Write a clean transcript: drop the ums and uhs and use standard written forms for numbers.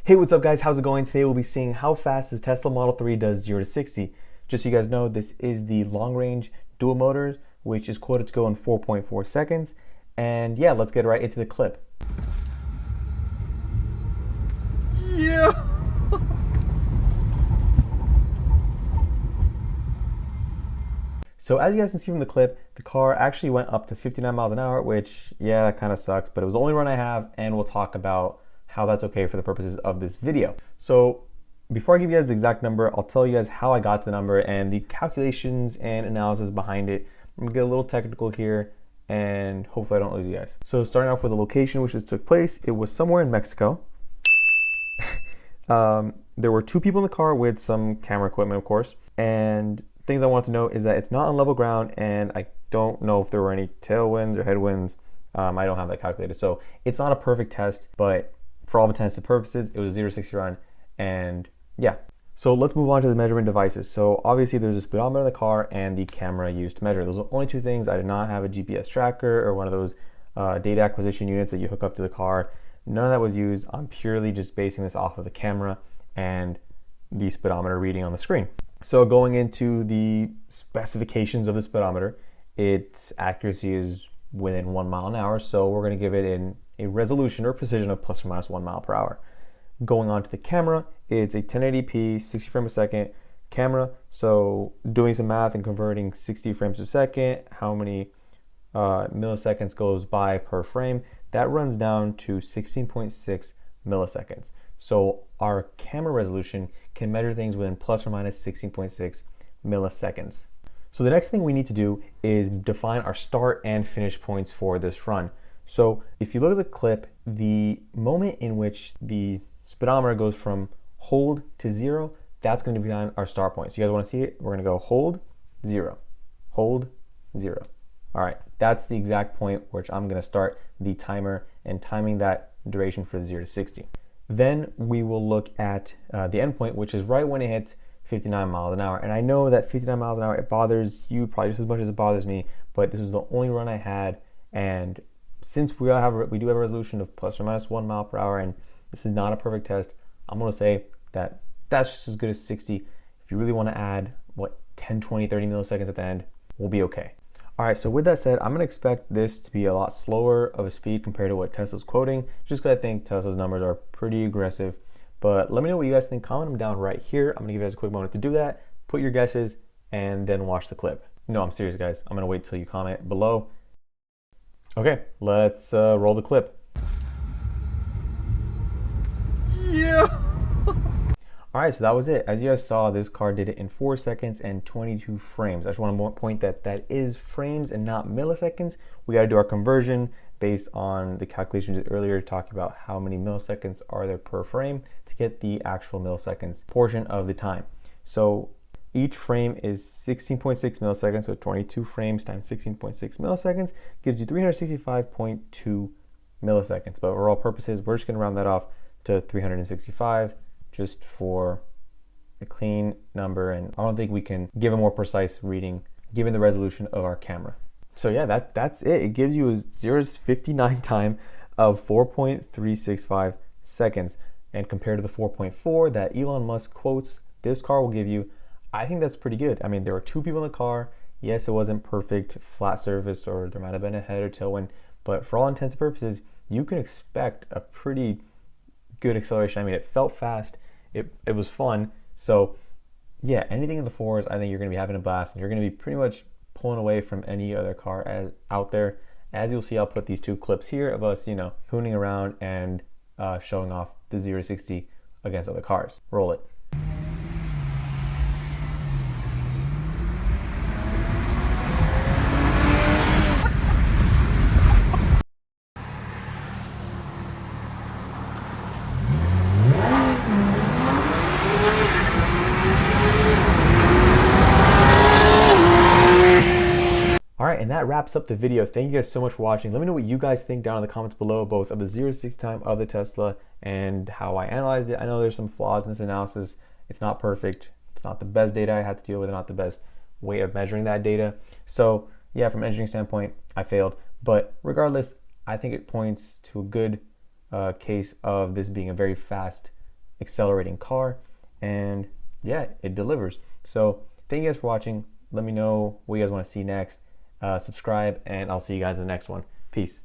Hey, what's up guys? How's it going? Today we'll be seeing how fast this Tesla Model 3 does 0 to 60. Just so you guys know, this is the long range dual motor, which is quoted to go in 4.4 seconds. And yeah, let's get right into the clip. Yeah. So as you guys can see from the clip, the car actually went up to 59 miles an hour, which yeah, that kind of sucks, but it was the only run I have, and we'll talk about how that's okay for the purposes of this video. So before I give you guys the exact number, I'll tell you guys how I got to the number and the calculations and analysis behind it. I'm gonna get a little technical here and hopefully I don't lose you guys. So starting off with the location which this took place, it was somewhere in Mexico. There were two people in the car with some camera equipment, of course, and things I want to know is that it's not on level ground, and I don't know if there were any tailwinds or headwinds. I don't have that calculated, so it's not a perfect test, but for all intents and purposes, it was a 0 to 60 run, and yeah. So let's move on to the measurement devices. So obviously there's a speedometer in the car and the camera used to measure. Those are the only two things. I did not have a GPS tracker or one of those data acquisition units that you hook up to the car. None of that was used. I'm purely just basing this off of the camera and the speedometer reading on the screen. So going into the specifications of the speedometer, its accuracy is within 1 mile an hour. So we're going to give it a resolution or precision of plus or minus 1 mile per hour. Going on to the camera, it's a 1080p 60 frames a second camera. So doing some math and converting 60 frames a second, how many milliseconds goes by per frame, that runs down to 16.6 milliseconds. So our camera resolution can measure things within plus or minus 16.6 milliseconds. So the next thing we need to do is define our start and finish points for this run. So if you look at the clip, the moment in which the speedometer goes from hold to 0, that's going to be on our start point. So you guys want to see it? We're going to go hold 0, hold 0. All right, that's the exact point which I'm going to start the timer and timing that duration for 0 to 60. Then we will look at the end point, which is right when it hits 59 miles an hour. And I know that 59 miles an hour, it bothers you probably just as much as it bothers me, but this was the only run I had. And since we do have a resolution of plus or minus 1 mile per hour, and this is not a perfect test, I'm gonna say that that's just as good as 60. If you really wanna add, 10, 20, 30 milliseconds at the end, we'll be okay. All right, so with that said, I'm gonna expect this to be a lot slower of a speed compared to what Tesla's quoting, just because I think Tesla's numbers are pretty aggressive. But let me know what you guys think. Comment them down right here. I'm gonna give you guys a quick moment to do that. Put your guesses and then watch the clip. No, I'm serious, guys. I'm gonna wait till you comment below. Okay, let's roll the clip. Yeah. All right, so that was it. As you guys saw, this car did it in 4 seconds and 22 frames. I just want to point that is frames and not milliseconds. We got to do our conversion based on the calculations earlier, talking about how many milliseconds are there per frame to get the actual milliseconds portion of the time. So each frame is 16.6 milliseconds, so 22 frames times 16.6 milliseconds gives you 365.2 milliseconds. But for all purposes, we're just going to round that off to 365 just for a clean number. And I don't think we can give a more precise reading given the resolution of our camera. So yeah, that's it. It gives you a 0 to 59 time of 4.365 seconds. And compared to the 4.4 that Elon Musk quotes, this car will give you, I think that's pretty good. I mean, there were two people in the car. Yes, it wasn't perfect, flat surface, or there might have been a head or tailwind, but for all intents and purposes, you can expect a pretty good acceleration. I mean, it felt fast. It was fun. So yeah, anything in the fours, I think you're going to be having a blast, and you're going to be pretty much pulling away from any other car out there. As you'll see, I'll put these two clips here of us, hooning around and showing off the 0 to 60 against other cars. Roll it. And that wraps up the video. Thank you guys so much for watching. Let me know what you guys think down in the comments below, both of the 0 to 60 time of the Tesla and how I analyzed it. I know there's some flaws in this analysis. It's not perfect. It's not the best data I had to deal with, not the best way of measuring that data. So yeah, from an engineering standpoint, I failed. But regardless, I think it points to a good case of this being a very fast accelerating car, and yeah, it delivers. So thank you guys for watching. Let me know what you guys want to see next. Subscribe, and I'll see you guys in the next one. Peace.